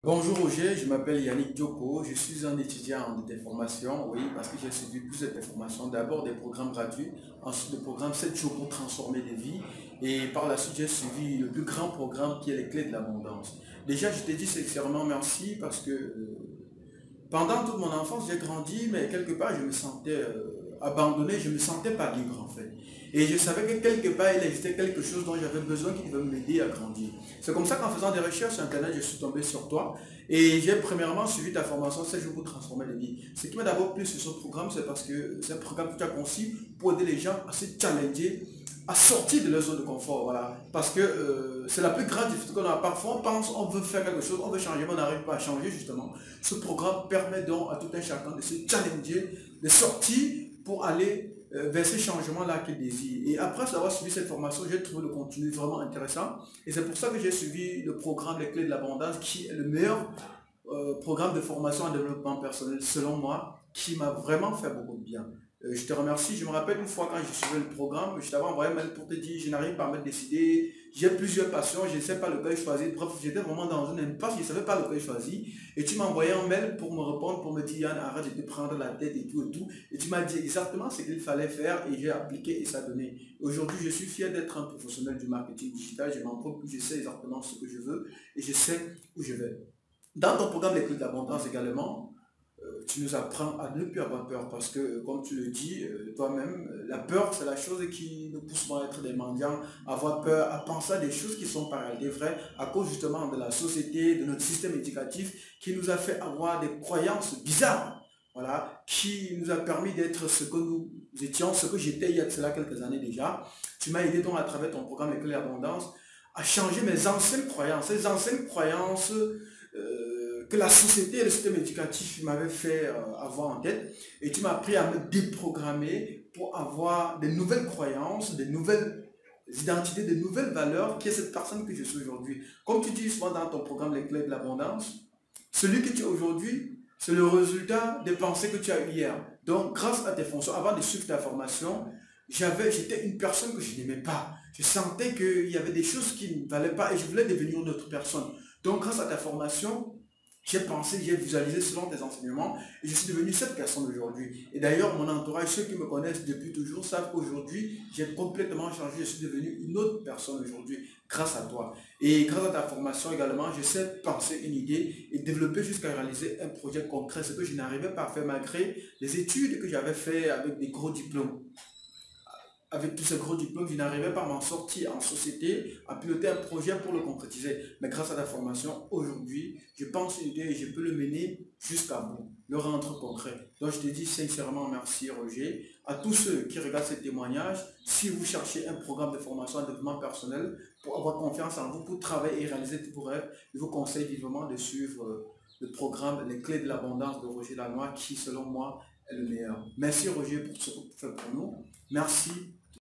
Bonjour Roger, je m'appelle Yannick Dioko, je suis un étudiant de formation, oui, parce que j'ai suivi plusieurs formations. D'abord des programmes gratuits, ensuite le programme 7 jours pour transformer des vies, et par la suite j'ai suivi le plus grand programme qui est les clés de l'abondance. Déjà, je te dis sincèrement merci parce que pendant toute mon enfance, j'ai grandi, mais quelque part, je me sentais abandonné, je ne me sentais pas libre en fait. Et je savais que quelque part, il existait quelque chose dont j'avais besoin qui devait m'aider à grandir. C'est comme ça qu'en faisant des recherches sur Internet, je suis tombé sur toi. Et j'ai premièrement suivi ta formation 7 jours pour transformer les vies. Ce qui m'a d'abord plu sur ce programme, c'est parce que c'est un programme que tu as conçu pour aider les gens à se challenger, à sortir de leur zone de confort, voilà. Parce que c'est la plus grande difficulté qu'on a. Parfois, on pense, on veut faire quelque chose, on veut changer, mais on n'arrive pas à changer, justement. Ce programme permet donc à tout un chacun de se challenger, de sortir pour aller vers ce changement-là qu'il désire. Et après avoir suivi cette formation, j'ai trouvé le contenu vraiment intéressant. Et c'est pour ça que j'ai suivi le programme Les Clés de l'Abondance, qui est le meilleur programme de formation en développement personnel, selon moi, qui m'a vraiment fait beaucoup de bien. Je te remercie. Je me rappelle une fois quand j'ai suivi le programme, je t'avais envoyé un mail pour te dire je n'arrive pas à me décider, j'ai plusieurs passions, je ne sais pas lequel choisir. Bref, j'étais vraiment dans une impasse, je ne savais pas lequel choisir. Et tu m'as envoyé un mail pour me répondre, pour me dire Yann, arrête de te prendre la tête et tout et tout. Et tu m'as dit exactement ce qu'il fallait faire et j'ai appliqué et ça a donné. Aujourd'hui, je suis fier d'être un professionnel du marketing digital. Je m'en plus, je sais exactement ce que je veux et je sais où je vais. Dans ton programme Les Clés de l'Abondance également, tu nous apprends à ne plus avoir peur parce que, comme tu le dis toi-même, la peur, c'est la chose qui nous pousse à être des mendiants, à avoir peur, à penser à des choses qui sont pas réelles, vraies, à cause justement de la société, de notre système éducatif qui nous a fait avoir des croyances bizarres, voilà, qui nous a permis d'être ce que nous étions, ce que j'étais il y a de cela quelques années déjà. Tu m'as aidé donc à travers ton programme Les Clés de l'Abondance à changer mes anciennes croyances, ces anciennes croyances que la société et le système éducatif m'avaient fait avoir en tête. Et tu m'as appris à me déprogrammer pour avoir des nouvelles croyances, des nouvelles identités, des nouvelles valeurs, qui est cette personne que je suis aujourd'hui. Comme tu dis souvent dans ton programme Les Clés de l'Abondance, celui que tu es aujourd'hui, c'est le résultat des pensées que tu as eues hier. Donc, grâce à tes fonctions, avant de suivre ta formation, j'étais une personne que je n'aimais pas. Je sentais qu'il y avait des choses qui ne valaient pas et je voulais devenir une autre personne. Donc, grâce à ta formation, j'ai pensé, j'ai visualisé selon tes enseignements et je suis devenu cette personne aujourd'hui. Et d'ailleurs, mon entourage, ceux qui me connaissent depuis toujours, savent qu'aujourd'hui, j'ai complètement changé. Je suis devenu une autre personne aujourd'hui grâce à toi. Et grâce à ta formation également, je sais penser une idée et développer jusqu'à réaliser un projet concret, ce que je n'arrivais pas à faire malgré les études que j'avais fait avec des gros diplômes. Avec tous ces gros diplômes, je n'arrivais pas à m'en sortir en société, à piloter un projet pour le concrétiser. Mais grâce à la formation, aujourd'hui, je pense une idée et je peux le mener jusqu'à bout, le rendre concret. Donc je te dis sincèrement merci Roger. À tous ceux qui regardent ce témoignage, si vous cherchez un programme de formation en développement personnel pour avoir confiance en vous, pour travailler et réaliser tous vos rêves, je vous conseille vivement de suivre le programme Les Clés de l'Abondance de Roger Lanois qui, selon moi, est le meilleur. Merci Roger pour ce que tu fais pour nous. Merci